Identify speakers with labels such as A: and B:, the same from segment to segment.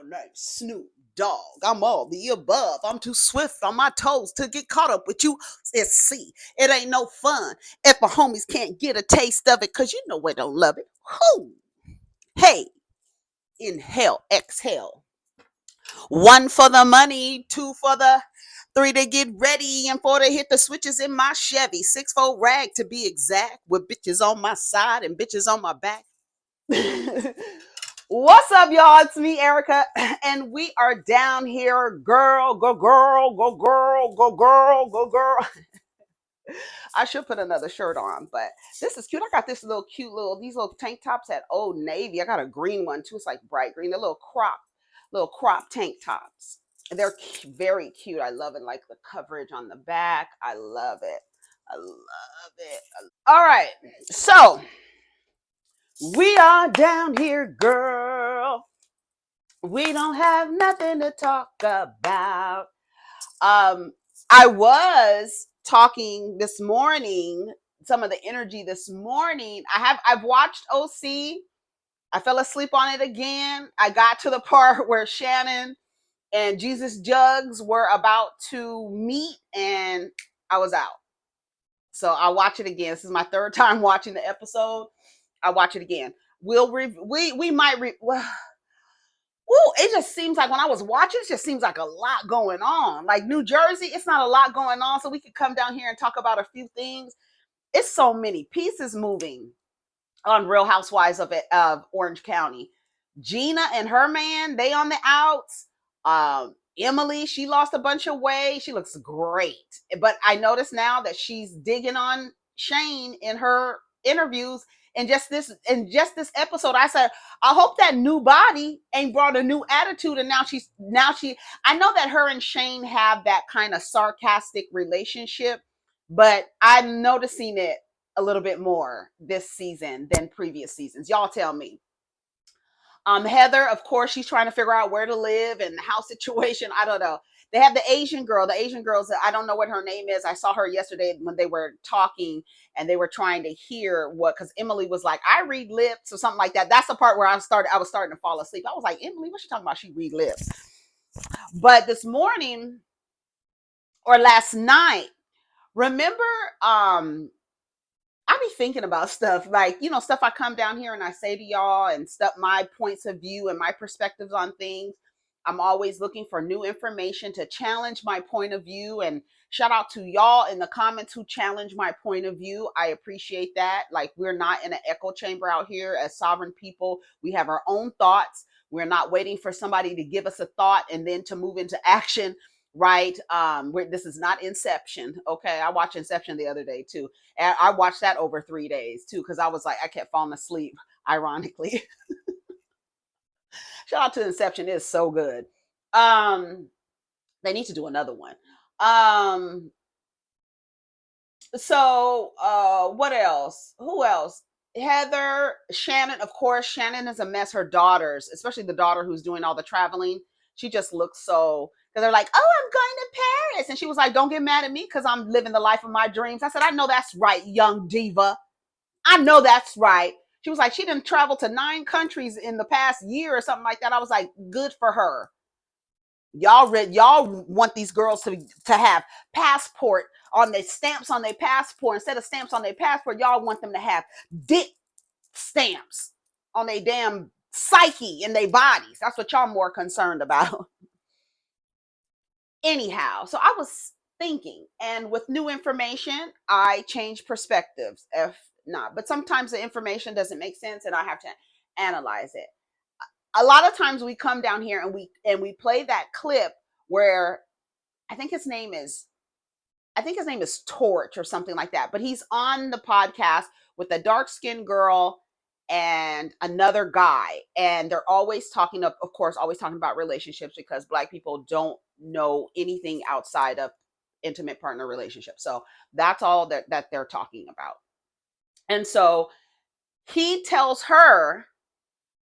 A: name's Snoop Dogg. I'm all the above. I'm too swift on my toes to get caught up with you. It's C. It ain't no fun if my homies can't get a taste of it, cause you know we don't love it. Whoo! Hey, inhale, exhale. One for the money, two for the three to get ready, and four to hit the switches in my Chevy. 6-4 rag to be exact, with bitches on my side and bitches on my back. What's up, y'all? It's me, Erica, and we are down here. Girl, go girl, go girl, go girl, go girl. I should put another shirt on, but this is cute. I got this these little tank tops at Old Navy. I got a green one too. It's like bright green. They're little crop tank tops. They're very cute. I love it. Like the coverage on the back. I love it. I love it. All right. So we are down here, girl. We don't have nothing to talk about. I was talking this morning, some of the energy this morning. I've watched OC. I fell asleep on it again. I got to the part where Shannon and Jesus Jugs were about to meet, and I was out. So I'll watch it again. This is my third time watching the episode. I'll watch it again. We might it just seems like when I was watching, it just seems like a lot going on. Like New Jersey, it's not a lot going on. So we could come down here and talk about a few things. It's so many pieces moving on Real Housewives of Orange County. Gina and her man, they on the outs. Emily, she lost a bunch of weight. She looks great. But I notice now that she's digging on Shane in her interviews. And just this episode, I said, I hope that new body ain't brought a new attitude. And I know that her and Shane have that kind of sarcastic relationship, but I'm noticing it a little bit more this season than previous seasons. Y'all tell me. Heather, of course, she's trying to figure out where to live and the house situation. I don't know. They have the Asian girl. The Asian girl's, I don't know what her name is. I saw her yesterday when they were talking and they were trying to hear because Emily was like, I read lips or something like that. That's the part where I was starting to fall asleep. I was like, Emily, what's she talking about? She read lips. But this morning or last night, remember, I be thinking about stuff like, stuff I come down here and I say to y'all and stuff, my points of view and my perspectives on things. I'm always looking for new information to challenge my point of view, and shout out to y'all in the comments who challenge my point of view. I appreciate that. Like, we're not in an echo chamber out here as sovereign people. We have our own thoughts. We're not waiting for somebody to give us a thought and then to move into action. Right. This is not Inception. Okay. I watched Inception the other day too. And I watched that over 3 days too, because I was like, I kept falling asleep, ironically. Shout out to Inception. It's so good. They need to do another one. What else? Who else? Heather, Shannon, of course. Shannon is a mess. Her daughters, especially the daughter who's doing all the traveling, she just looks so, because they're like, oh, I'm going to Paris. And she was like, don't get mad at me because I'm living the life of my dreams. I said, I know that's right, young diva. I know that's right. She was like, she didn't travel to 9 countries in the past year or something like that. I was like, good for her. Y'all want these girls to have passport on their stamps on their passport. Instead of stamps on their passport, y'all want them to have dick stamps on their damn psyche and their bodies. That's what y'all more concerned about. Anyhow, so I was thinking, and with new information, I change perspectives. If not, but sometimes the information doesn't make sense and I have to analyze it. A lot of times we come down here and we play that clip where I think his name is Torch or something like that, but he's on the podcast with a dark-skinned girl and another guy, and they're always talking about relationships, because Black people don't know anything outside of intimate partner relationships. So that's all that they're talking about. And so he tells her,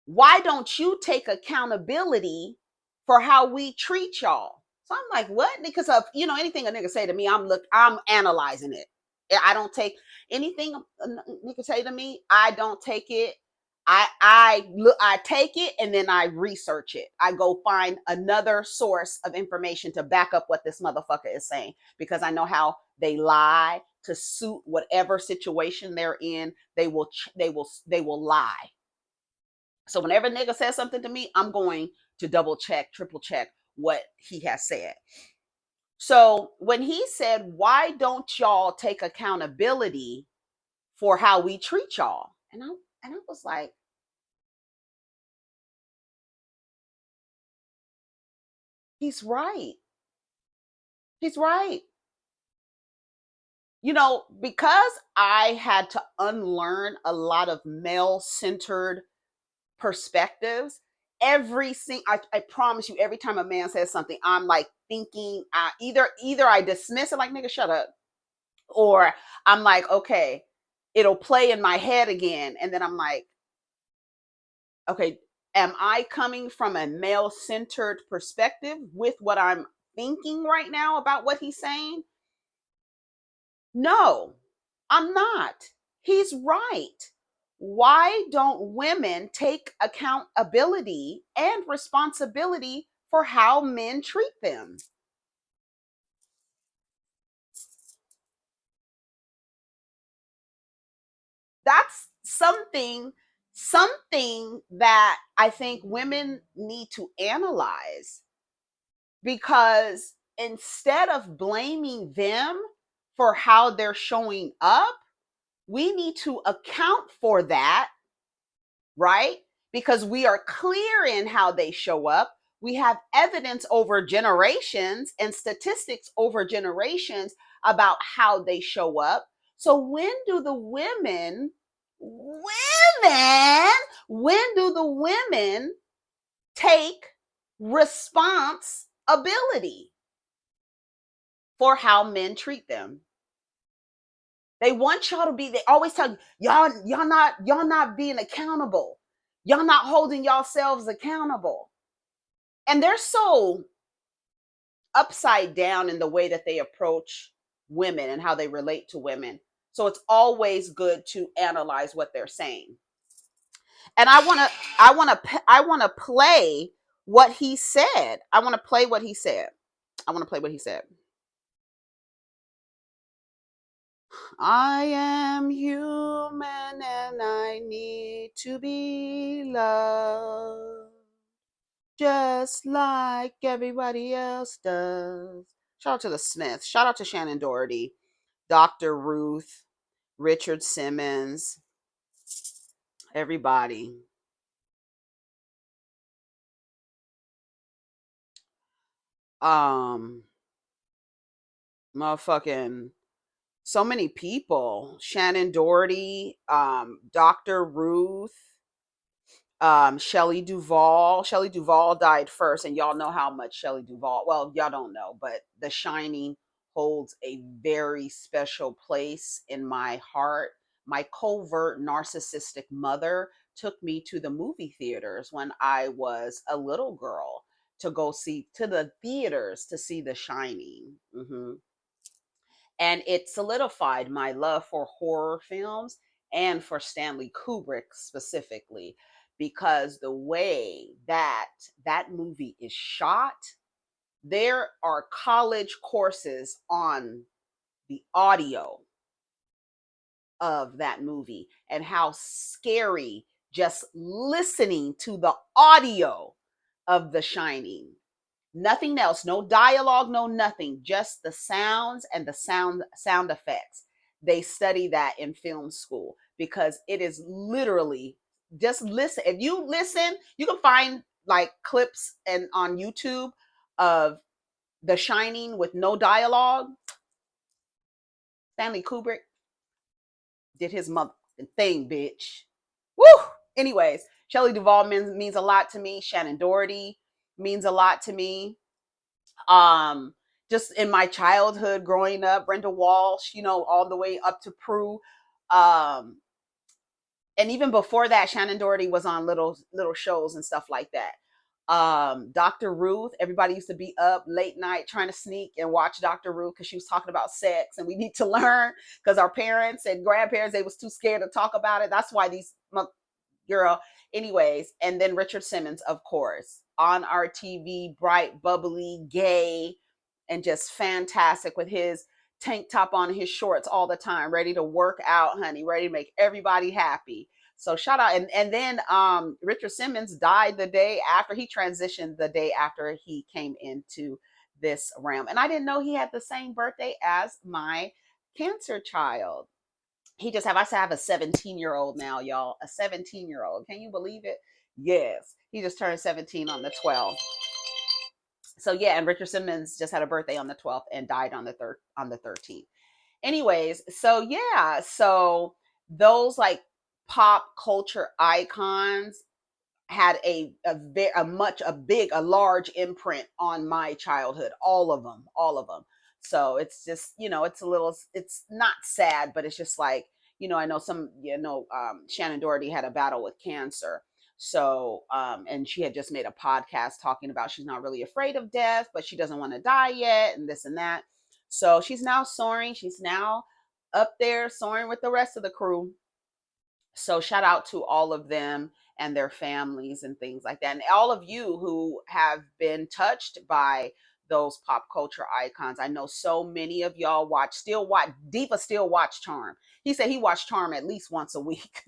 A: why don't you take accountability for how we treat y'all? So I'm like, what? Because of, anything a nigga say to me, I'm analyzing it. I don't take anything a nigga say to me. I don't take it. I take it and then I research it. I go find another source of information to back up what this motherfucker is saying, because I know how they lie to suit whatever situation they're in. They will lie. So whenever nigga says something to me, I'm going to double check, triple check what he has said. So when he said, "Why don't y'all take accountability for how we treat y'all?" And I was like, he's right. He's right. Because I had to unlearn a lot of male-centered perspectives, I promise you, every time a man says something, I'm like thinking, either I dismiss it like, nigga, shut up, or I'm like, okay, it'll play in my head again, and then I'm like, okay, am I coming from a male-centered perspective with what I'm thinking right now about what he's saying? No, I'm not. He's right. Why don't women take accountability and responsibility for how men treat them? That's something that I think women need to analyze, because instead of blaming them for how they're showing up, we need to account for that, right? Because we are clear in how they show up. We have evidence over generations and statistics over generations about how they show up. So when do the women take responsibility for how men treat them? They want y'all to be, they always tell you, y'all not being accountable. Y'all not holding yourselves accountable. And they're so upside down in the way that they approach women and how they relate to women. So it's always good to analyze what they're saying. And I want to play what he said. I want to play what he said. I want to play what he said. I am human and I need to be loved just like everybody else does. Shout out to the Smiths. Shout out to Shannon Doherty, Dr. Ruth, Richard Simmons, everybody. Um, Motherfucking so many people. Shannon Doherty, Dr. Ruth, Shelley Duvall. Shelley Duvall died first, and y'all know how much Shelley Duvall. Well, y'all don't know, but The Shining holds a very special place in my heart. My covert narcissistic mother took me to the movie theaters when I was a little girl to go see to the theaters to see The Shining. And it solidified my love for horror films and for Stanley Kubrick specifically, because the way that that movie is shot, there are college courses on the audio of that movie and how scary just listening to the audio of The Shining. Nothing else, no dialogue, no nothing, just the sounds and the sound effects. They study that in film school because it is literally, just listen. If you listen, you can find like clips and on YouTube of The Shining with no dialogue. Stanley Kubrick did his mother thing, bitch. Woo! Anyways, Shelley Duvall means a lot to me. Shannon Doherty means a lot to me. um just in my childhood growing up, Brenda Walsh, all the way up to Prue. um and even before that, Shannon Doherty was on little shows and stuff like that. Dr. Ruth, everybody used to be up late night trying to sneak and watch Dr. Ruth because she was talking about sex, and we need to learn because our parents and grandparents, they was too scared to talk about it. That's why these girl. Anyways, and then Richard Simmons, of course, on our TV, bright, bubbly, gay, and just fantastic with his tank top on, his shorts all the time, ready to work out, honey, ready to make everybody happy. So shout out. And then Richard Simmons died the day after he transitioned, the day after he came into this realm. And I didn't know he had the same birthday as my cancer child. He just have, I have a 17-year-old now, y'all. A 17-year-old. Can you believe it? Yes. He just turned 17 on the 12th. So yeah, and Richard Simmons just had a birthday on the 12th and died on the 13th. Anyways, so yeah, so those like pop culture icons had a large imprint on my childhood. All of them, all of them. So it's just, it's a little, it's not sad, but it's just like, I know some, Shannon Doherty had a battle with cancer. So, and she had just made a podcast talking about she's not really afraid of death, but she doesn't want to die yet, and this and that. So she's now soaring. She's now up there soaring with the rest of the crew. So shout out to all of them and their families and things like that. And all of you who have been touched by those pop culture icons. I know so many of y'all Diva still watch Charm. He said he watched Charm at least once a week.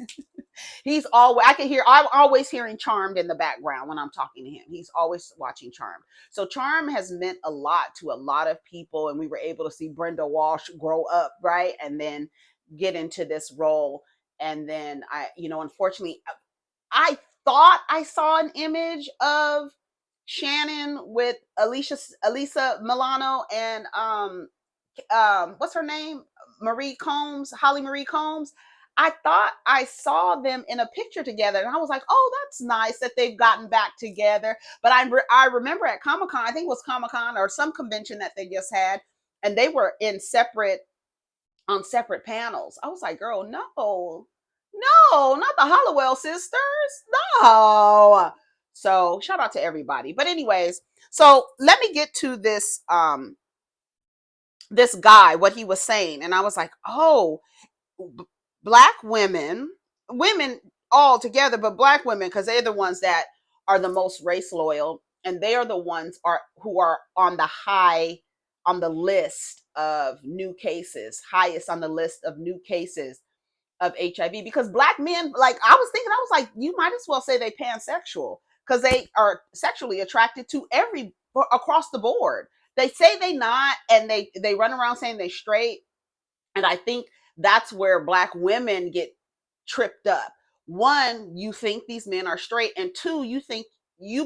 A: I'm always hearing Charmed in the background when I'm talking to him. He's always watching Charmed. So Charm has meant a lot to a lot of people. And we were able to see Brenda Walsh grow up, right? And then get into this role. And then unfortunately, I thought I saw an image of Shannon with Elisa Milano and what's her name? Holly Marie Combs. I thought I saw them in a picture together, and I was like, "Oh, that's nice that they've gotten back together." But I remember at Comic-Con, I think it was Comic-Con or some convention that they just had, and they were on separate panels. I was like, "Girl, no, not the Hollowell sisters, no." So shout out to everybody. But anyways, so let me get to this this guy, what he was saying, and I was like, oh, black women all together, but black women, because they're the ones that are the most race loyal, and they are the ones who are on the list of new cases, highest on the list of new cases of HIV, because black men, like I was like, you might as well say they pansexual, because they are sexually attracted to across the board. They say they not, and they run around saying they straight. And I think that's where black women get tripped up. One, you think these men are straight, and two, you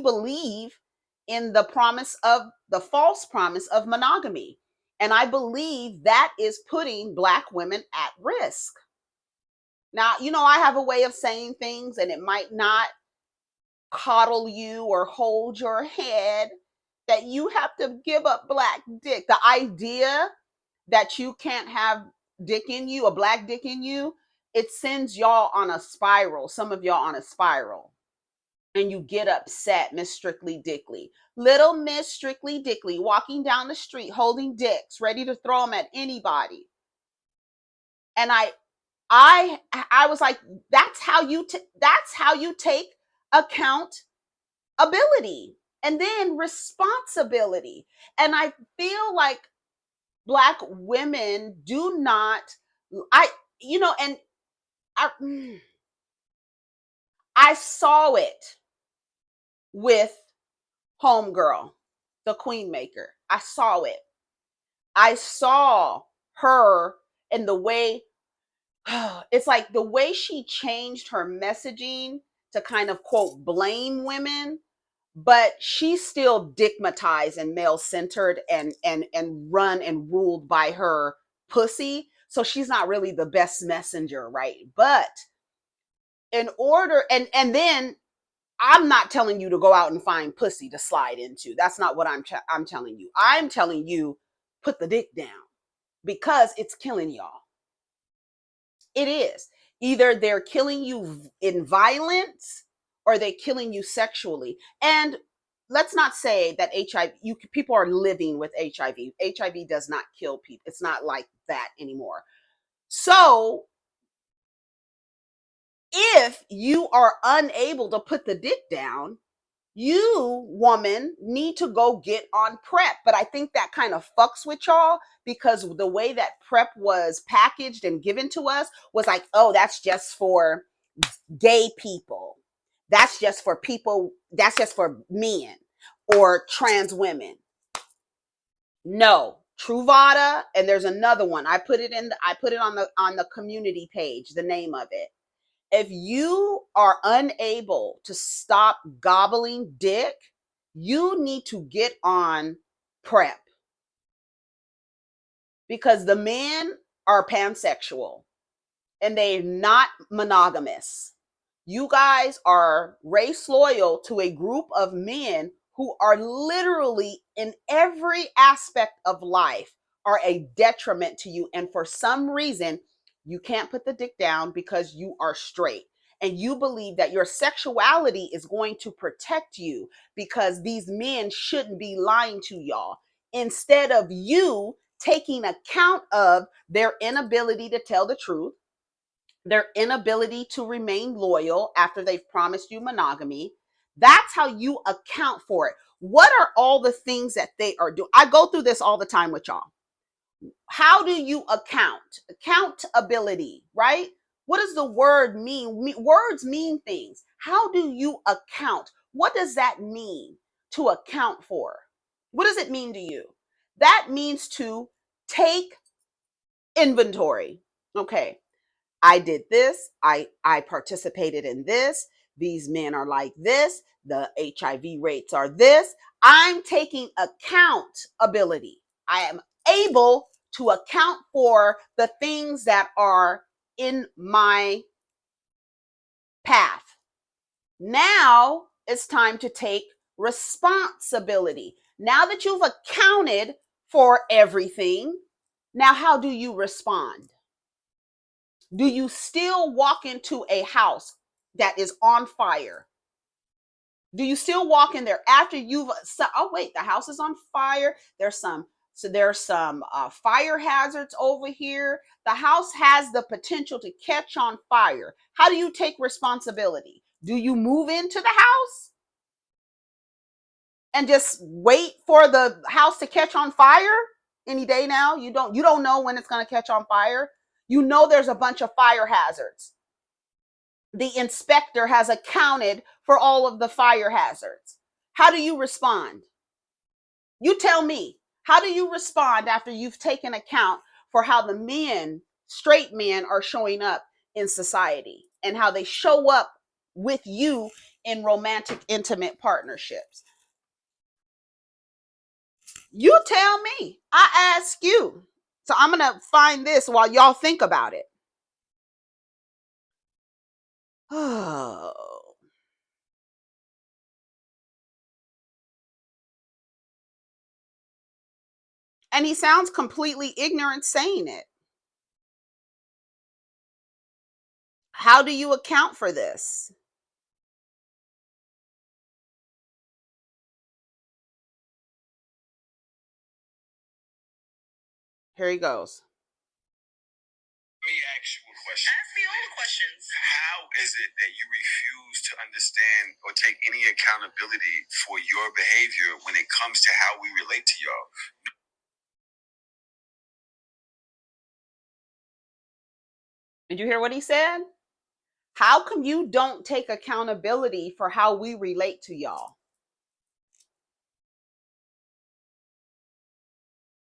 A: believe in the false promise of monogamy. And I believe that is putting black women at risk. Now, I have a way of saying things, and it might not coddle you or hold your head, that you have to give up black dick. The idea that you can't have dick in you, a black dick in you, it sends y'all on a spiral, some of y'all on a spiral. And you get upset, Miss Strictly Dickly. Little Miss Strictly Dickly walking down the street holding dicks, ready to throw them at anybody. And I was like, that's how you take accountability and then responsibility. And I feel like black women do not, and I saw it with Homegirl, the Queen Maker. I saw it. I saw her and the way, it's like the way she changed her messaging to kind of quote blame women, but she's still digmatized and male-centered and run and ruled by her pussy. So she's not really the best messenger, right? But in order, and then I'm not telling you to go out and find pussy to slide into. That's not what I'm telling you. I'm telling you, put the dick down, because it's killing y'all. It is. Either they're killing you in violence or they're killing you sexually. And let's not say that people are living with HIV. HIV does not kill people. It's not like that anymore. So If you are unable to put the dick down, you, woman, need to go get on PrEP. But I think that kind of fucks with y'all because the way that PrEP was packaged and given to us was like, oh, that's just for gay people. That's just for people, that's just for men or trans women. No. Truvada, and there's another one. I put it on the community page, the name of it. If you are unable to stop gobbling dick, you need to get on PrEP because the men are pansexual and they're not monogamous. You guys are race loyal to a group of men who are literally in every aspect of life are a detriment to you. And for some reason, you can't put the dick down because you are straight. And you believe that your sexuality is going to protect you because these men shouldn't be lying to y'all. Instead of you taking account of their inability to tell the truth, their inability to remain loyal after they've promised you monogamy. That's how you account for it. What are all the things that they are doing? I go through this all the time with y'all. How do you account? Accountability, right? What does the word mean? Words mean things. How do you account? What does that mean to account for? What does it mean to you? That means to take inventory. Okay. I did this. I participated in this. These men are like this. The HIV rates are this. I'm taking accountability. I am able to account for the things that are in my path. Now it's time to take responsibility. Now that you've accounted for everything, now how do you respond? Do you still walk into a house that is on fire? Do you still walk in there after you've oh wait, the house is on fire. There's some fire hazards over here. The house has the potential to catch on fire. How do you take responsibility? Do you move into the house and just wait for the house to catch on fire any day now? You don't know when it's going to catch on fire. You know there's a bunch of fire hazards. The inspector has accounted for all of the fire hazards. How do you respond? You tell me. How do you respond after you've taken account for how the men, straight men, are showing up in society and how they show up with you in romantic, intimate partnerships? You tell me. I ask you. So I'm going to find this while y'all think about it. Oh. And he sounds completely ignorant saying it. How do you account for this? Here he goes.
B: Let me ask you a question. Ask me all the questions. How is it that you refuse to understand or take any accountability for your behavior when it comes to how we relate to y'all?
A: Did you hear what he said? How come you don't take accountability for how we relate to y'all?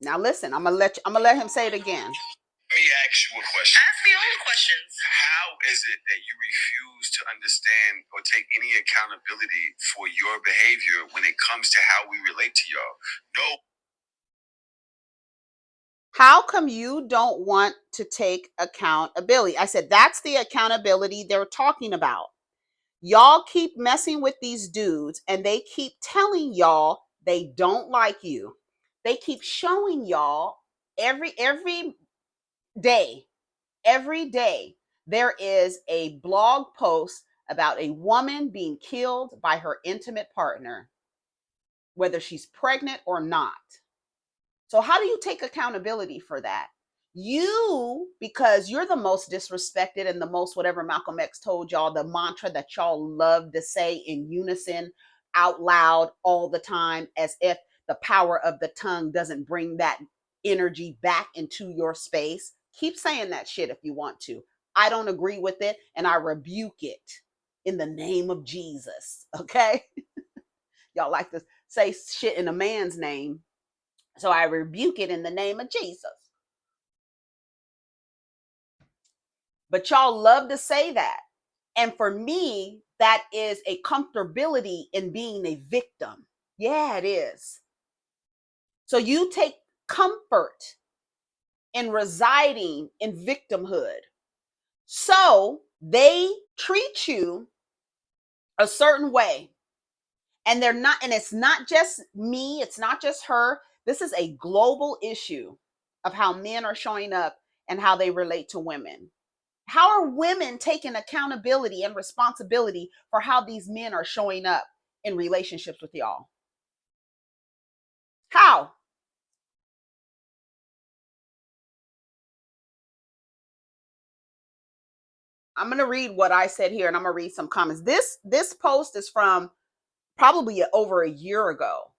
A: Now listen, I'm gonna let him say it again.
B: Let me ask you a question. Ask me all the questions. How is it that you refuse to understand or take any accountability for your behavior when it comes to how we relate to y'all? No.
A: How come you don't want to take accountability? I said that's the accountability they're talking about. Y'all keep messing with these dudes and they keep telling y'all they don't like you. They keep showing y'all every day, there is a blog post about a woman being killed by her intimate partner, whether she's pregnant or not. So how do you take accountability for that? You, because you're the most disrespected and the most whatever Malcolm X told y'all, the mantra that y'all love to say in unison out loud all the time, as if the power of the tongue doesn't bring that energy back into your space. Keep saying that shit if you want to. I don't agree with it, and I rebuke it in the name of Jesus. Okay? Y'all like to say shit in a man's name. So I rebuke it in the name of Jesus. But y'all love to say that. And for me, that is a comfortability in being a victim. Yeah, it is. So you take comfort in residing in victimhood. So they treat you a certain way. And they're not, and it's not just me, it's not just her. This is a global issue of how men are showing up and how they relate to women. How are women taking accountability and responsibility for how these men are showing up in relationships with y'all? How? I'm going to read what I said here, and I'm going to read some comments. This post is from probably over a year ago.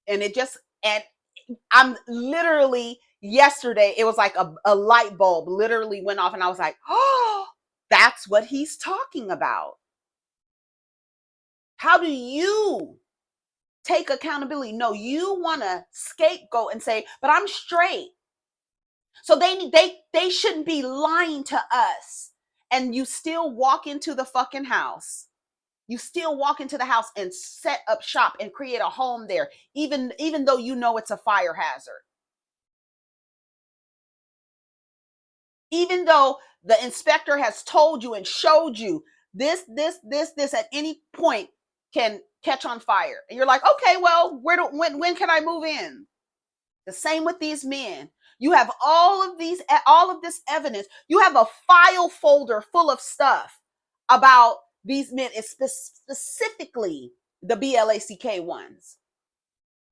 A: And I'm literally yesterday, it was like a light bulb literally went off, and I was like, oh, that's what he's talking about. How do you take accountability? No, you want to scapegoat and say, but I'm straight. So they shouldn't be lying to us. And you still walk into the fucking house. You still walk into the house and set up shop and create a home there, even though you know it's a fire hazard. Even though the inspector has told you and showed you this at any point can catch on fire. And you're like, okay, well, when can I move in? The same with these men. You have all of this evidence. You have a file folder full of stuff about these men, specifically the BLACK ones.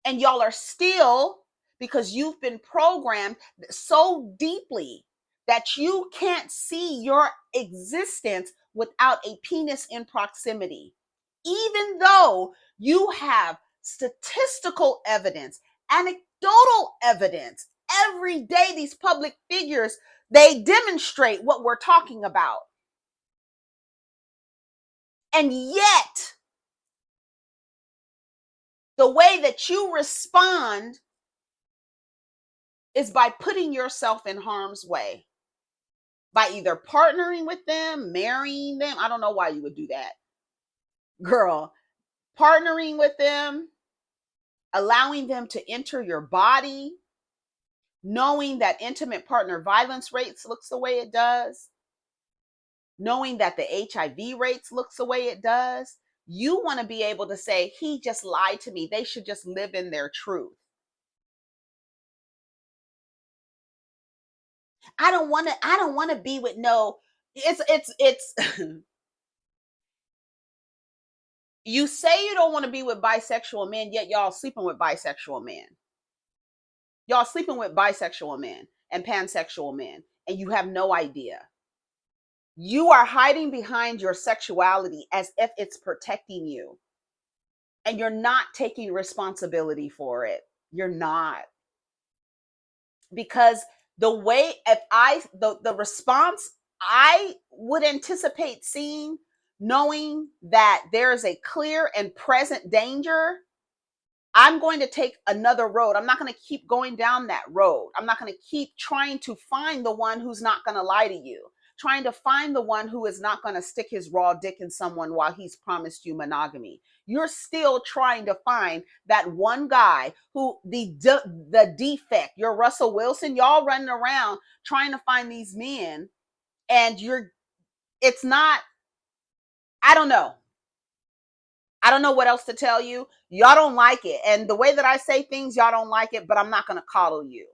A: And y'all are still, because you've been programmed so deeply that you can't see your existence without a penis in proximity. Even though you have statistical evidence, anecdotal evidence, every day these public figures, they demonstrate what we're talking about. And yet, the way that you respond is by putting yourself in harm's way, by either partnering with them, marrying them. I don't know why you would do that, girl. Partnering with them, allowing them to enter your body, knowing that intimate partner violence rates looks the way it does, knowing that the HIV rates looks the way it does. You want to be able to say, he just lied to me. They should just live in their truth. I don't want to be with no, it's you say you don't want to be with bisexual men, yet y'all sleeping with bisexual men. Y'all sleeping with bisexual men and pansexual men, and you have no idea. You are hiding behind your sexuality as if it's protecting you. And you're not taking responsibility for it. You're not. Because the response I would anticipate seeing, knowing that there is a clear and present danger, I'm going to take another road. I'm not going to keep going down that road. I'm not going to keep trying to find the one who's not going to lie to you, trying to find the one who is not going to stick his raw dick in someone while he's promised you monogamy. You're still trying to find that one guy who the defect. You're Russell Wilson. Y'all running around trying to find these men, and it's not, I don't know. I don't know what else to tell you. Y'all don't like it. And the way that I say things, y'all don't like it, but I'm not going to coddle you.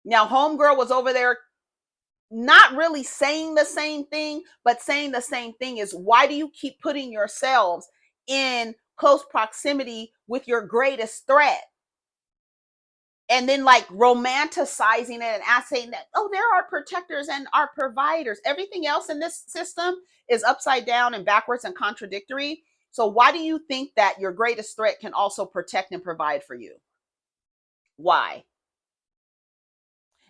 A: Now, homegirl was over there not really saying the same thing, but saying the same thing is, why do you keep putting yourselves in close proximity with your greatest threat? And then like romanticizing it and saying that, oh, there are protectors and our providers. Everything else in this system is upside down and backwards and contradictory. So why do you think that your greatest threat can also protect and provide for you? Why?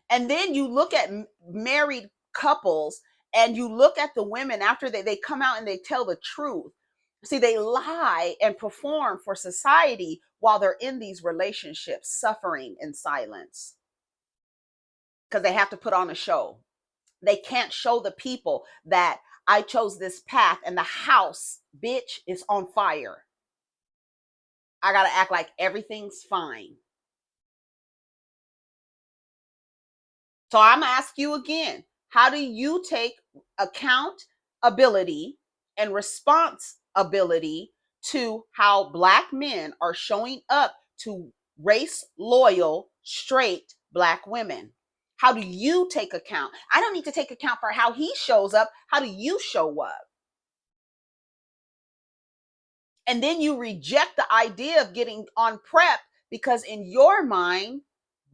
A: And then you look at married couples and you look at the women after they come out and they tell the truth. See, they lie and perform for society while they're in these relationships, suffering in silence because they have to put on a show. They can't show the people that I chose this path and the house, bitch, is on fire. I got to act like everything's fine. So I'm going to ask you again, how do you take accountability and responsibility to how Black men are showing up to race loyal, straight Black women? How do you take account? I don't need to take account for how he shows up. How do you show up? And then you reject the idea of getting on PrEP because in your mind,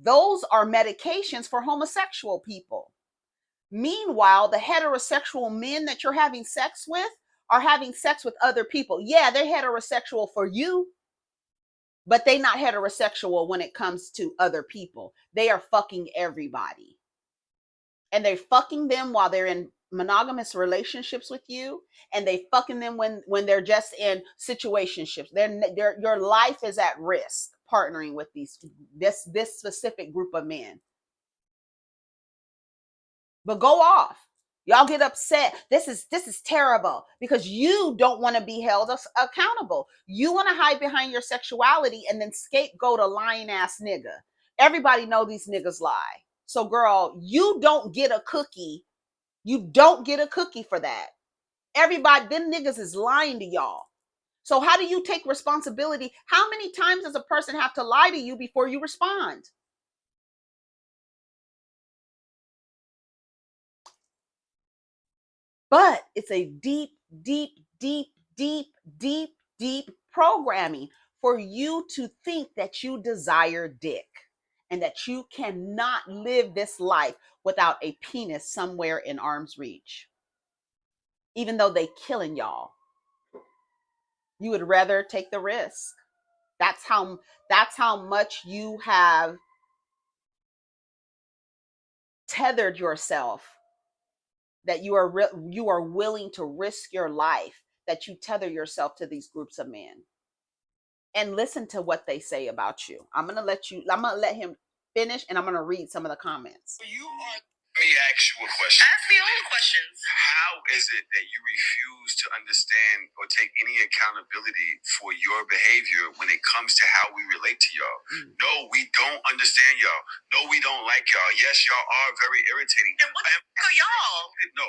A: those are medications for homosexual people. Meanwhile, the heterosexual men that you're having sex with are having sex with other people. Yeah, they're heterosexual for you, but they're not heterosexual when it comes to other people. They are fucking everybody. And they're fucking them while they're in monogamous relationships with you, and they fucking them when they're just in situationships. Your life is at risk partnering with this specific group of men. But go off. Y'all get upset. This is terrible because you don't want to be held accountable. You want to hide behind your sexuality and then scapegoat a lying ass nigga. Everybody know these niggas lie. So girl, you don't get a cookie. You don't get a cookie for that. Everybody, them niggas is lying to y'all. So how do you take responsibility? How many times does a person have to lie to you before you respond? But it's a deep, deep, deep, deep, deep, deep programming for you to think that you desire dick and that you cannot live this life without a penis somewhere in arm's reach. Even though they killing y'all, you would rather take the risk. That's how much you have tethered yourself, that you are willing to risk your life, that you tether yourself to these groups of men. And listen to what they say about you. I'm gonna let him finish, and I'm gonna read some of the comments.
B: Let me ask you a question. Ask me all the questions. How is it that you refuse to understand or take any accountability for your behavior when it comes to how we relate to y'all? No, we don't understand y'all. No, we don't like y'all. Yes, y'all are very irritating. And what are y'all? No,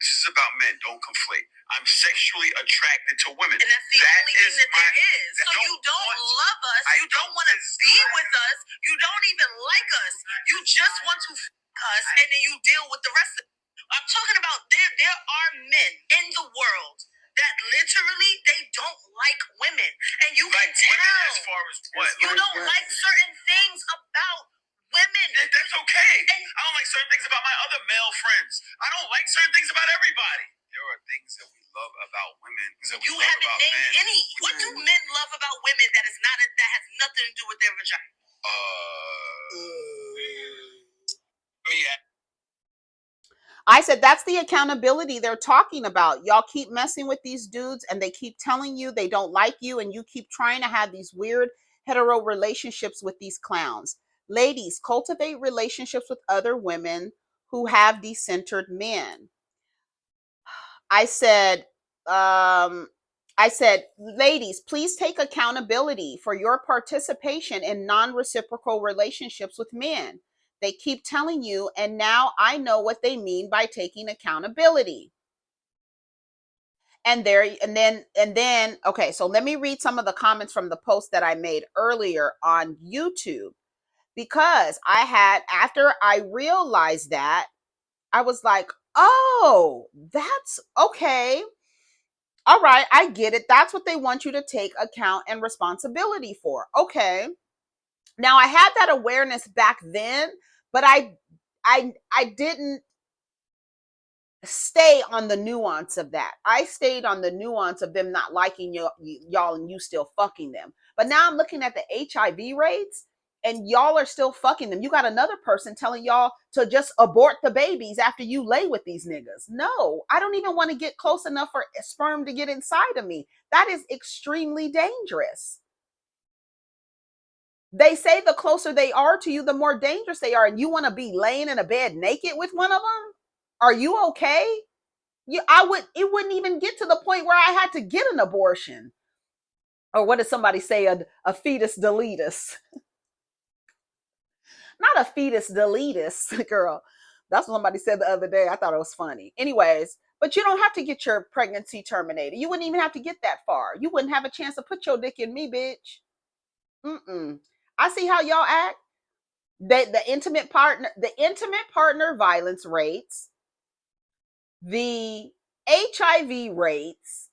B: this is about men. Don't conflate. I'm sexually attracted to women. And that's the only thing that there is. So you don't love us. You don't want to be with us. You don't even like us. You just want to us, and then you deal with the rest of it. I'm talking about there are men in the world that literally they don't like women, and you like can tell. As far as what? You don't like certain things about women. That's okay. And I don't like certain things about my other male friends. I don't like certain things about everybody. There are things that we love about women. You haven't named any. What do men love about women that has nothing to do with their vagina?
A: I said that's the accountability they're talking about. Y'all keep messing with these dudes and they keep telling you they don't like you, and you keep trying to have these weird hetero relationships with these clowns. Ladies, cultivate relationships with other women who have decentered men. I said, ladies, please take accountability for your participation in non-reciprocal relationships with men. They keep telling you, and now I know what they mean by taking accountability. And then, okay, so let me read some of the comments from the post that I made earlier on YouTube, because after I realized that, I was like, oh, that's okay. All right, I get it. That's what they want you to take account and responsibility for. Okay. Now I had that awareness back then, but I didn't stay on the nuance of that. I stayed on the nuance of them not liking y'all and you still fucking them. But now I'm looking at the HIV rates and y'all are still fucking them. You got another person telling y'all to just abort the babies after you lay with these niggas. No, I don't even want to get close enough for sperm to get inside of me. That is extremely dangerous. They say the closer they are to you, the more dangerous they are. And you want to be laying in a bed naked with one of them? Are you okay? It wouldn't even get to the point where I had to get an abortion. Or what did somebody say? A fetus deletus. Not a fetus deletus, girl. That's what somebody said the other day. I thought it was funny. Anyways, but you don't have to get your pregnancy terminated. You wouldn't even have to get that far. You wouldn't have a chance to put your dick in me, bitch. Mm-mm. I see how y'all act. The intimate partner violence rates, the HIV rates,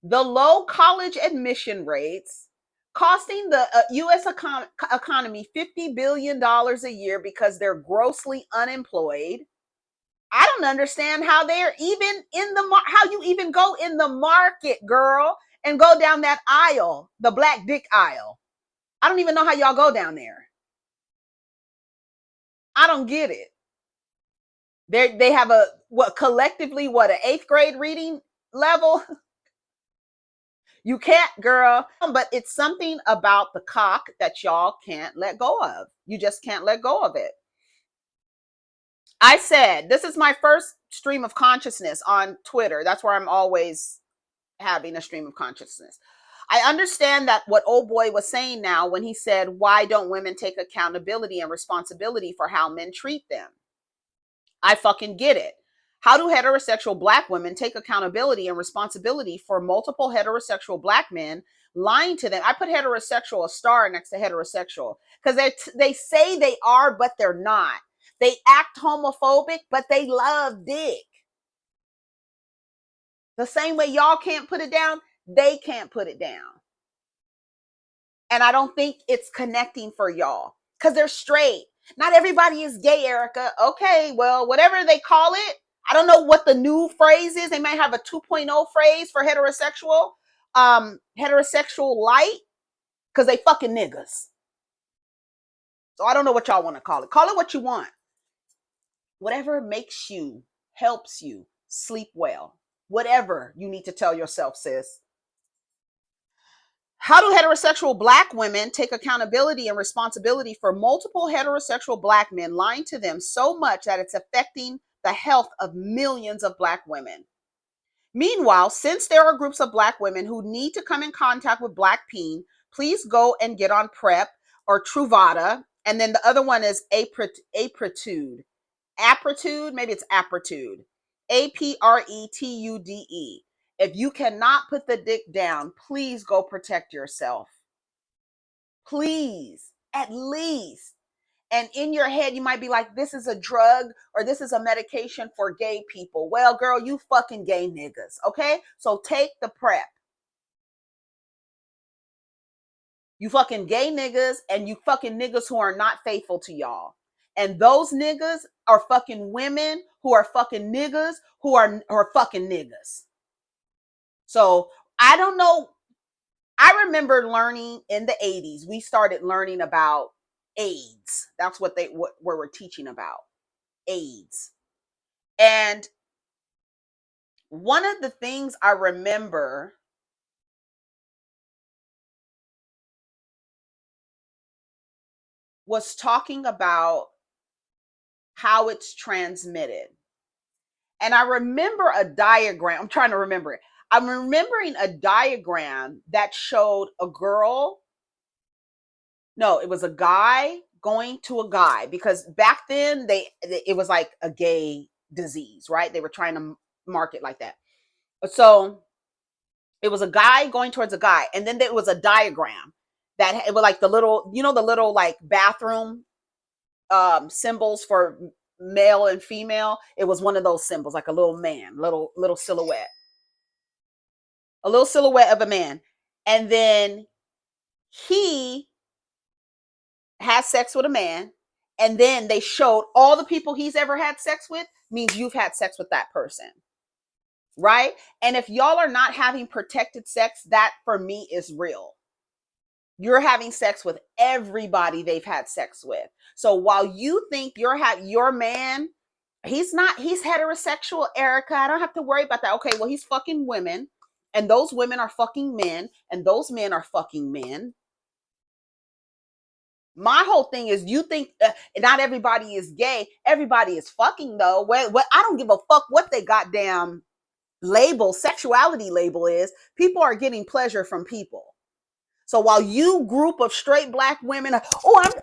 A: the low college admission rates, costing the U.S. economy $50 billion a year because they're grossly unemployed. I don't understand how they're even how you even go in the market, girl, and go down that aisle, the black dick aisle. I don't even know how y'all go down there. I don't get it. They have collectively an 8th grade reading level. You can't, girl. But it's something about the cock that y'all can't let go of. You just can't let go of it. I said, this is my first stream of consciousness on Twitter. That's where I'm always having a stream of consciousness. I understand that what old boy was saying now when he said, why don't women take accountability and responsibility for how men treat them? I fucking get it. How do heterosexual black women take accountability and responsibility for multiple heterosexual black men lying to them? I put heterosexual a star next to heterosexual because they say they are, but they're not. They act homophobic, but they love dick. The same way y'all can't put it down, they can't put it down. And I don't think it's connecting for y'all because they're straight. Not everybody is gay, Erica. Okay, well, whatever they call it, I don't know what the new phrase is. They might have a 2.0 phrase for heterosexual, heterosexual light, because they fucking niggas. So I don't know what y'all want to call it. Call it what you want. Whatever makes you, helps you sleep well. Whatever you need to tell yourself, sis. How do heterosexual black women take accountability and responsibility for multiple heterosexual black men lying to them so much that it's affecting the health of millions of black women? Meanwhile, since there are groups of black women who need to come in contact with black peen, please go and get on PrEP or Truvada. And then the other one is Apretude. Apretude, maybe it's Apretude. Apretude. If you cannot put the dick down, please go protect yourself. Please, at least. And in your head, you might be like, this is a drug or this is a medication for gay people. Well, girl, you fucking gay niggas, okay? So take the PrEP. You fucking gay niggas and you fucking niggas who are not faithful to y'all. And those niggas are fucking women who are fucking niggas who are fucking niggas. So I don't know. I remember learning in the 80s, we started learning about AIDS. That's what we're teaching about. AIDS. And one of the things I remember was talking about how it's transmitted. And I remember a diagram. I'm trying to remember it. I'm remembering a diagram that showed a girl. No, it was a guy going to a guy, because back then it was like a gay disease, right? They were trying to market like that. So it was a guy going towards a guy, and then there was a diagram that it was like the little, the little like bathroom symbols for male and female. It was one of those symbols, like a little man, little silhouette, a little silhouette of a man. And then he has sex with a man, and then they showed all the people he's ever had sex with, means you've had sex with that person. Right? And if y'all are not having protected sex, that for me is real. You're having sex with everybody they've had sex with. So while you think your man, he's heterosexual, Erica. I don't have to worry about that. Okay, well, he's fucking women, and those women are fucking men, and those men are fucking men. My whole thing is, you think not everybody is gay. Everybody is fucking, though. What I don't give a fuck what they goddamn sexuality label is. People are getting pleasure from people. So while you group of straight black women,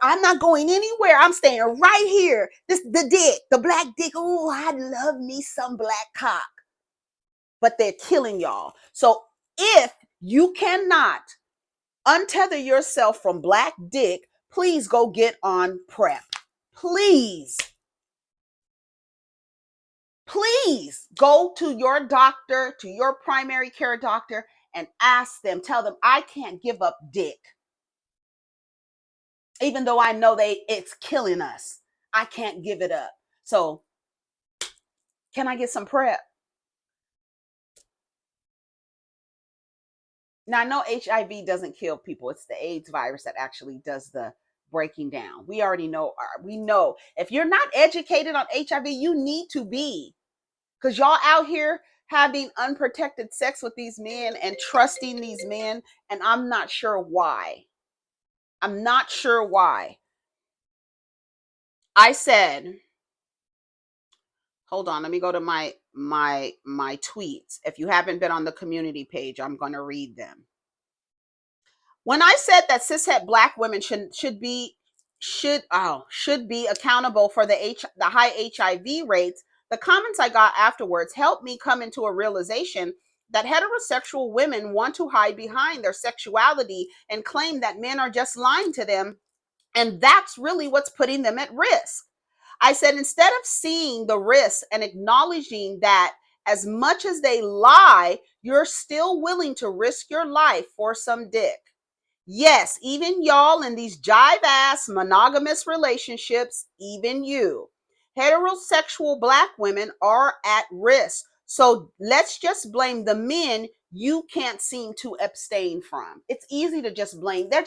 A: I'm not going anywhere. I'm staying right here. The black dick. Oh, I love me some black cock. But they're killing y'all. So if you cannot untether yourself from black dick, please go get on PrEP. Please go to your doctor, to your primary care doctor, and ask them, tell them, I can't give up dick. Even though I know it's killing us, I can't give it up. So can I get some PrEP? Now, I know HIV doesn't kill people. It's the AIDS virus that actually does the breaking down. We already know. We know if you're not educated on HIV, you need to be, because y'all out here having unprotected sex with these men and trusting these men, and I'm not sure why. I'm not sure why. I said, hold on, let me go to my tweets. If you haven't been on the community page, I'm going to read them. When I said that cishet black women should be accountable for the high HIV rates, the comments I got afterwards helped me come into a realization that heterosexual women want to hide behind their sexuality and claim that men are just lying to them, and that's really what's putting them at risk. I said, instead of seeing the risk and acknowledging that as much as they lie, you're still willing to risk your life for some dick. Yes, even y'all in these jive-ass monogamous relationships, even you. Heterosexual black women are at risk. So let's just blame the men you can't seem to abstain from. It's easy to just blame. They're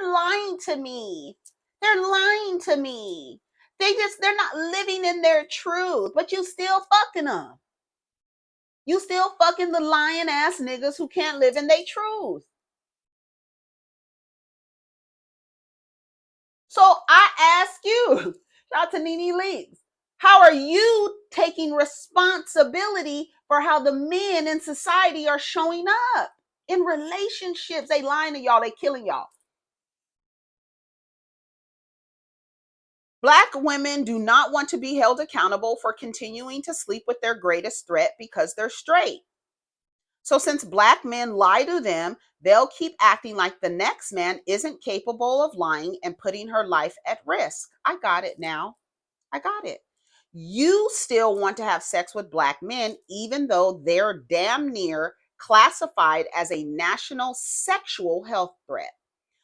A: lying to me. They're lying to me. They're not living in their truth, but you still fucking them. You still fucking the lying ass niggas who can't live in their truth. So I ask you, shout out to Nene Leaks, how are you taking responsibility for how the men in society are showing up in relationships? They lying to y'all, they killing y'all. Black women do not want to be held accountable for continuing to sleep with their greatest threat because they're straight. So since black men lie to them, they'll keep acting like the next man isn't capable of lying and putting her life at risk. I got it now. I got it. You still want to have sex with black men, even though they're damn near classified as a national sexual health threat.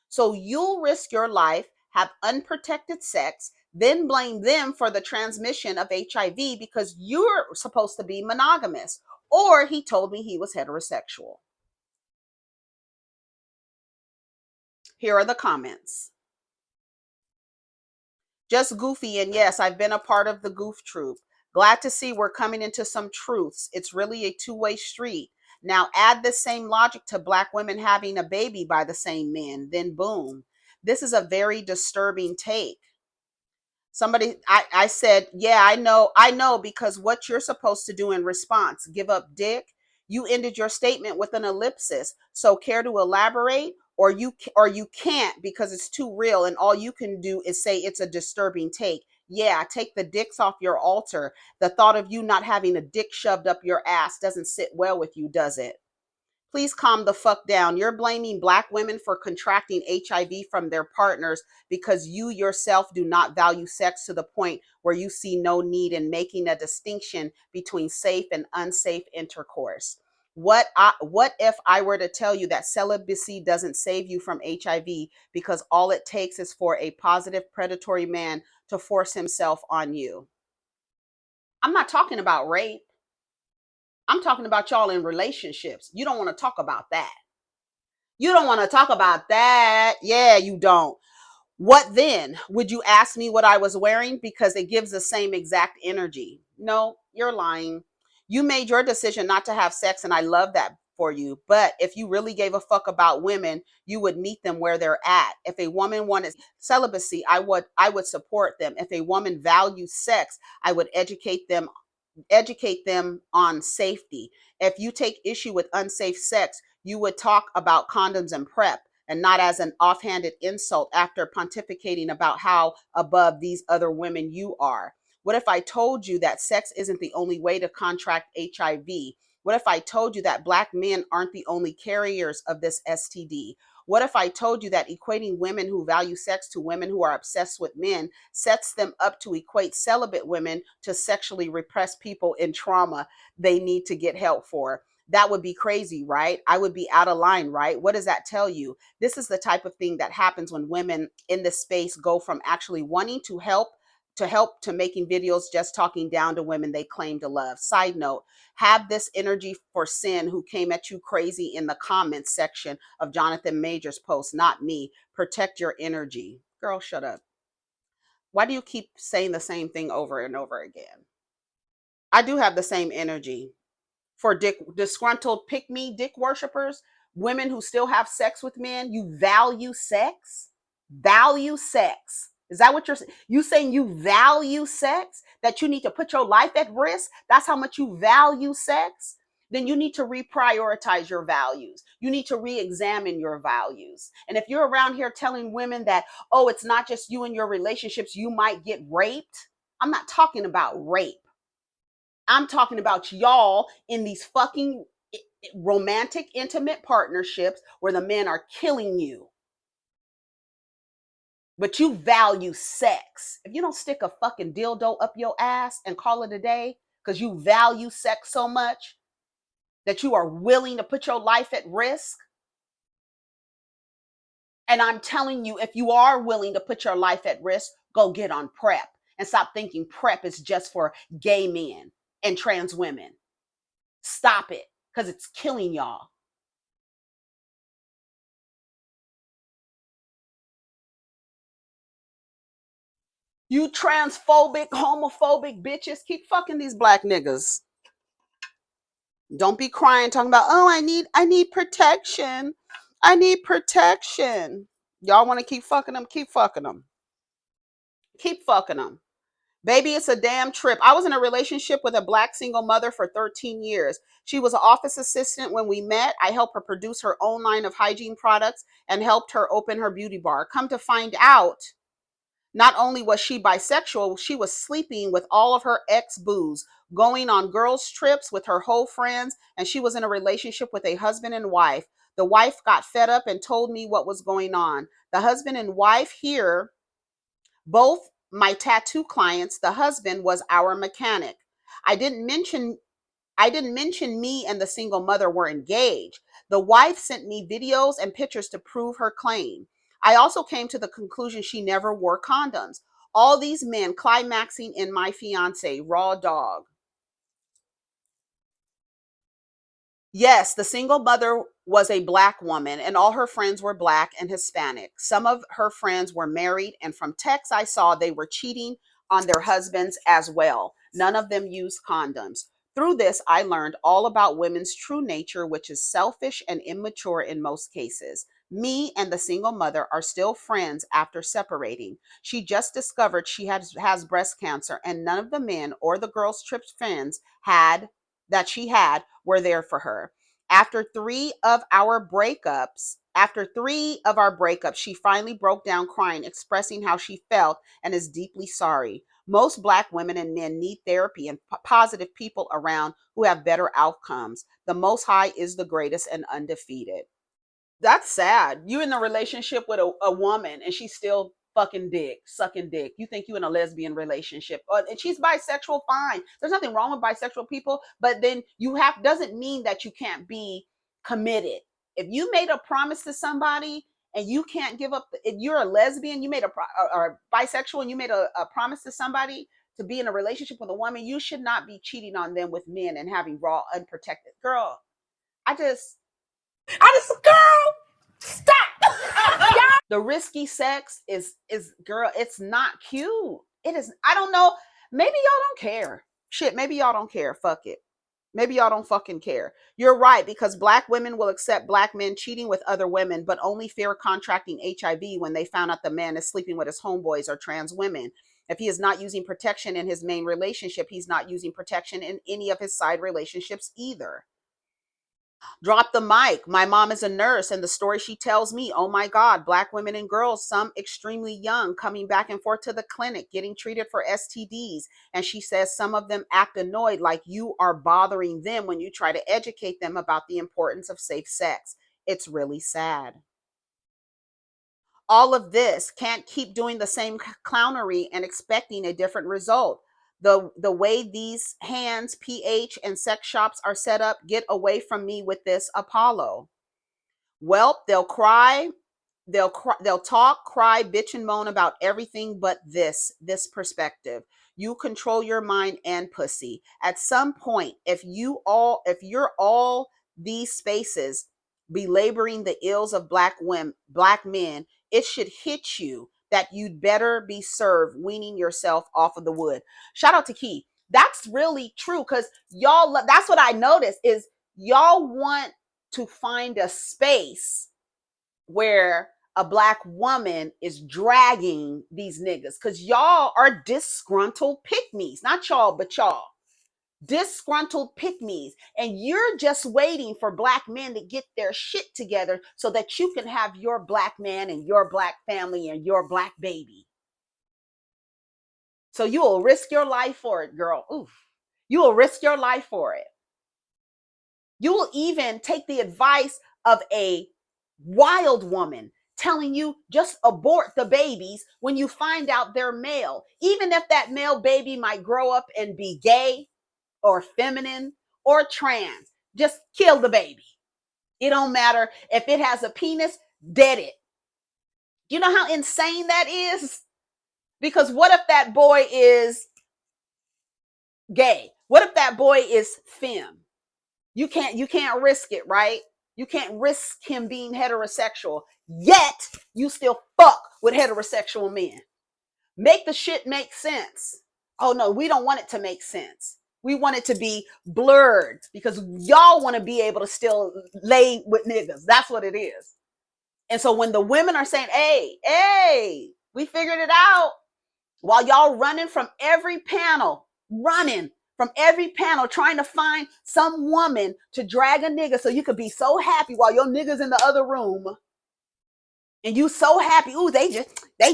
A: So you'll risk your life, have unprotected sex, then blame them for the transmission of HIV because you're supposed to be monogamous. Or he told me he was heterosexual. Here are the comments. Just goofy, and yes, I've been a part of the goof troop. Glad to see we're coming into some truths. It's really a two-way street. Now add the same logic to black women having a baby by the same men, then boom. This is a very disturbing take. Somebody, I said, yeah, I know, because what you're supposed to do in response, give up dick. You ended your statement with an ellipsis. So care to elaborate? Or you can't because it's too real, and all you can do is say it's a disturbing take. Yeah, take the dicks off your altar. The thought of you not having a dick shoved up your ass doesn't sit well with you, does it? Please calm the fuck down. You're blaming black women for contracting HIV from their partners because you yourself do not value sex to the point where you see no need in making a distinction between safe and unsafe intercourse. What if I were to tell you that celibacy doesn't save you from HIV because all it takes is for a positive predatory man to force himself on you? I'm not talking about rape. I'm talking about y'all in relationships. You don't want to talk about that. You don't want to talk about that. Yeah, you don't. What then? Would you ask me what I was wearing? Because it gives the same exact energy. No, you're lying. You made your decision not to have sex, and I love that for you. But if you really gave a fuck about women, you would meet them where they're at. If a woman wanted celibacy, I would support them. If a woman values sex, I would educate them on safety. If you take issue with unsafe sex, you would talk about condoms and PrEP and not as an offhanded insult after pontificating about how above these other women you are. What if I told you that sex isn't the only way to contract HIV? What if I told you that Black men aren't the only carriers of this STD? What if I told you that equating women who value sex to women who are obsessed with men sets them up to equate celibate women to sexually repressed people in trauma they need to get help for? That would be crazy, right? I would be out of line, right? What does that tell you? This is the type of thing that happens when women in this space go from actually wanting to making videos just talking down to women they claim to love. Side note, have this energy for sin who came at you crazy in the comments section of Jonathan Major's post, not me. Protect your energy. Girl, shut up. Why do you keep saying the same thing over and over again? I do have the same energy for disgruntled pick me dick worshippers, women who still have sex with men. You value sex? Value sex. Is that what you saying? You value sex? That you need to put your life at risk? That's how much you value sex? Then you need to reprioritize your values. You need to re-examine your values. And if you're around here telling women that, oh, it's not just you and your relationships, you might get raped. I'm not talking about rape. I'm talking about y'all in these fucking romantic, intimate partnerships where the men are killing you, but you value sex. If you don't stick a fucking dildo up your ass and call it a day because you value sex so much that you are willing to put your life at risk, and I'm telling you, if you are willing to put your life at risk, go get on PrEP and stop thinking PrEP is just for gay men and trans women. Stop it, because it's killing y'all. You transphobic, homophobic bitches, keep fucking these Black niggas. Don't be crying talking about, oh, I need protection. I need protection. Y'all want to keep fucking them? Keep fucking them. Keep fucking them. Baby, it's a damn trip. I was in a relationship with a Black single mother for 13 years. She was an office assistant when we met. I helped her produce her own line of hygiene products and helped her open her beauty bar. Come to find out, not only was she bisexual, she was sleeping with all of her ex-boos, going on girls' trips with her whole friends, and she was in a relationship with a husband and wife. The wife got fed up and told me what was going on. The husband and wife here, both my tattoo clients, the husband was our mechanic. I didn't mention I didn't mention me and the single mother were engaged. The wife sent me videos and pictures to prove her claim. I also came to the conclusion she never wore condoms. All these men climaxing in my fiance, raw dog. Yes, the single mother was a Black woman, and all her friends were Black and Hispanic. Some of her friends were married, and from texts I saw, they were cheating on their husbands as well. None of them used condoms. Through this, I learned all about women's true nature, which is selfish and immature in most cases. Me and the single mother are still friends after separating. She just discovered she has breast cancer, and none of the men or the girls' trip friends she had were there for her. After three of our breakups, she finally broke down crying, expressing how she felt and is deeply sorry. Most Black women and men need therapy and positive people around who have better outcomes. The Most High is the greatest and undefeated. That's sad. You in a relationship with a woman and she's still fucking dick, sucking dick. You think you in a lesbian relationship, and she's bisexual, fine. There's nothing wrong with bisexual people, but then you have doesn't mean that you can't be committed. If you made a promise to somebody and you can't give up, if you're a lesbian, you made or bisexual, and you made a promise to somebody to be in a relationship with a woman, you should not be cheating on them with men and having raw, unprotected. Girl, I just, girl, stop. The risky sex is girl, it's not cute. It is. I don't know. Maybe y'all don't care. Shit, maybe y'all don't care. Fuck it. Maybe y'all don't fucking care. You're right, because black women will accept black men cheating with other women, but only fear contracting HIV when they found out the man is sleeping with his homeboys or trans women. If he is not using protection in his main relationship, he's not using protection in any of his side relationships either. Drop the mic. My mom is a nurse, and the story she tells me, oh my God, black women and girls, some extremely young, coming back and forth to the clinic, getting treated for STDs. And she says some of them act annoyed, like you are bothering them when you try to educate them about the importance of safe sex. It's really sad. All of this can't keep doing the same clownery and expecting a different result. The way these hands, pH, and sex shops are set up, get away from me with this, Apollo. Well, they'll talk, cry, bitch, and moan about everything but this perspective. You control your mind and pussy. At some point, if you're all these spaces belaboring the ills of black men, it should hit you that you'd better be served weaning yourself off of the wood. Shout out to Key. That's really true, because y'all, that's what I noticed is y'all want to find a space where a black woman is dragging these niggas, because y'all are disgruntled pick-me's. Not y'all, but y'all. Disgruntled pick-me's. And you're just waiting for black men to get their shit together so that you can have your black man and your black family and your black baby. So you will risk your life for it, girl. Oof. You will risk your life for it. You will even take the advice of a wild woman telling you just abort the babies when you find out they're male. Even if that male baby might grow up and be gay or feminine or trans, just kill the baby. It don't matter if it has a penis, dead it. You know how insane that is? Because what if that boy is gay? What if that boy is femme? You can't risk it, right? You can't risk him being heterosexual, yet you still fuck with heterosexual men. Make the shit make sense. Oh no, we don't want it to make sense. We want it to be blurred because y'all want to be able to still lay with niggas. That's what it is. And so when the women are saying, hey, we figured it out, while y'all running from every panel, trying to find some woman to drag a nigga so you could be so happy while your nigga's in the other room. And you so happy. Ooh, they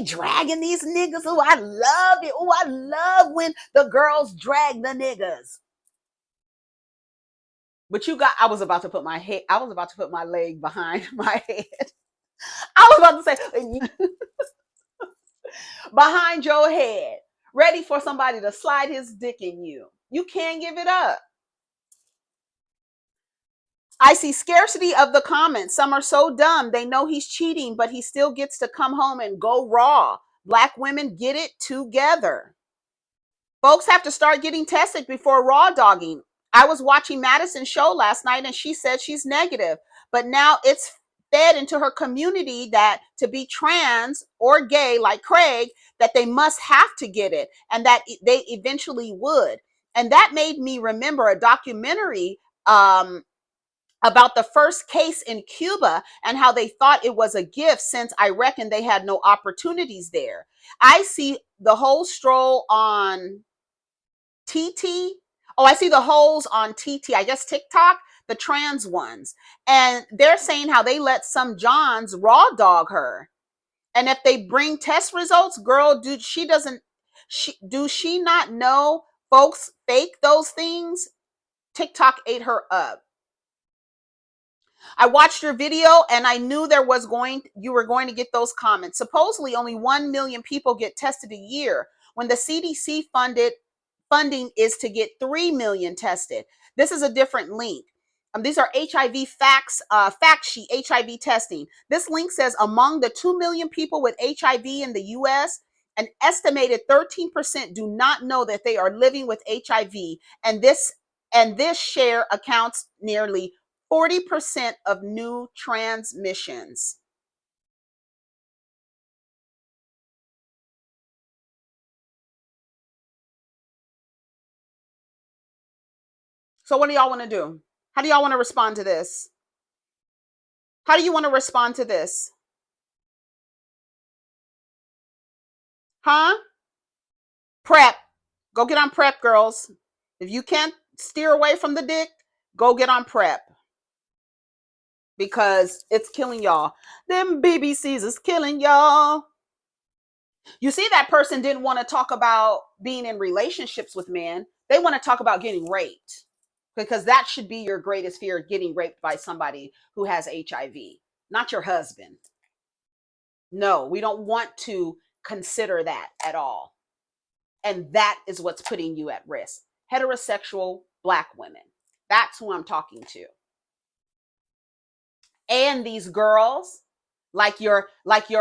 A: dragging these niggas. Ooh, I love it. Ooh, I love when the girls drag the niggas. But I was about to put my leg behind my head. I was about to say, behind your head, ready for somebody to slide his dick in you. You can't give it up. I see scarcity of the comments. Some are so dumb. They know he's cheating, but he still gets to come home and go raw. Black women, get it together. Folks have to start getting tested before raw dogging. I was watching Madison's show last night and she said she's negative, but now it's fed into her community that to be trans or gay like Craig, that they must have to get it and that they eventually would. And that made me remember a documentary about the first case in Cuba and how they thought it was a gift since I reckon they had no opportunities there. I see the whole stroll on TT. Oh, I see the holes on TT. I guess TikTok, the trans ones. And they're saying how they let some Johns raw dog her. And if they bring test results, girl, does she not know folks fake those things? TikTok ate her up. I watched your video and I knew you were going to get those comments. Supposedly only 1 million people get tested a year when the CDC funding is to get 3 million tested. This is a different link. These are HIV facts, fact sheet HIV testing. This link says among the 2 million people with HIV in the US, an estimated 13% do not know that they are living with HIV, and this share accounts nearly 40% of new transmissions. So what do y'all want to do? How do y'all want to respond to this? How do you want to respond to this? Huh? PrEP. Go get on PrEP, girls. If you can't steer away from the dick, go get on PrEP. Because it's killing y'all. Them BBCs is killing y'all. You see, that person didn't want to talk about being in relationships with men. They want to talk about getting raped. Because that should be your greatest fear, getting raped by somebody who has HIV, not your husband. No, we don't want to consider that at all. And that is what's putting you at risk. Heterosexual Black women. That's who I'm talking to. And these girls, like your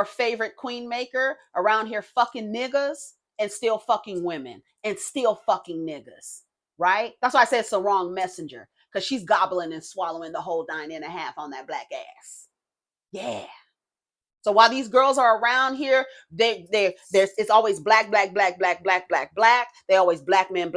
A: favorite queen maker, around here fucking niggas and still fucking women and still fucking niggas. Right? That's why I said it's the wrong messenger, because she's gobbling and swallowing the whole 9.5 on that black ass. Yeah. So while these girls are around here, it's always black. They always black men,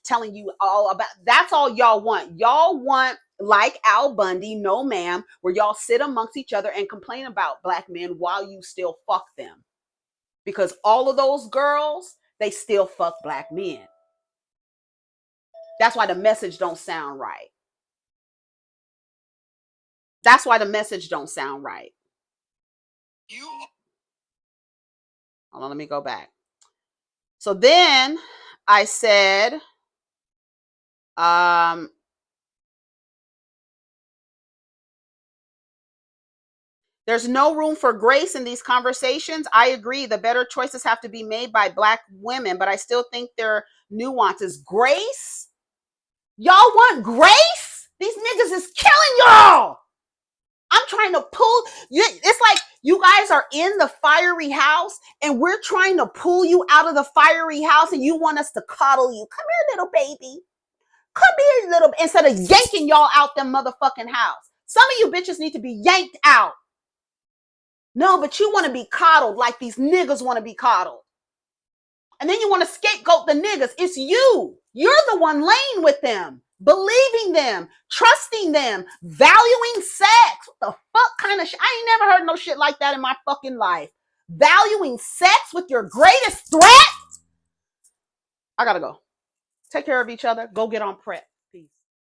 A: telling you all about. That's all y'all want. Y'all want, like Al Bundy, no ma'am, where y'all sit amongst each other and complain about black men while you still fuck them, because all of those girls, they still fuck black men. That's why the message don't sound right. That's why the message don't sound right. Hold on, let me go back. So then I said, there's no room for grace in these conversations. I agree. The better choices have to be made by Black women, but I still think there are nuances. Grace? Y'all want grace? These niggas is killing y'all. I'm trying to pull you. It's like you guys are in the fiery house and we're trying to pull you out of the fiery house, and you want us to coddle you. Come here, little baby. Come here, little, instead of yanking y'all out them motherfucking house. Some of you bitches need to be yanked out. No, but you want to be coddled like these niggas want to be coddled. And then you want to scapegoat the niggas. It's you. You're the one laying with them, believing them, trusting them, valuing sex. What the fuck kind of shit? I ain't never heard no shit like that in my fucking life. Valuing sex with your greatest threat? I gotta go. Take care of each other. Go get on PrEP.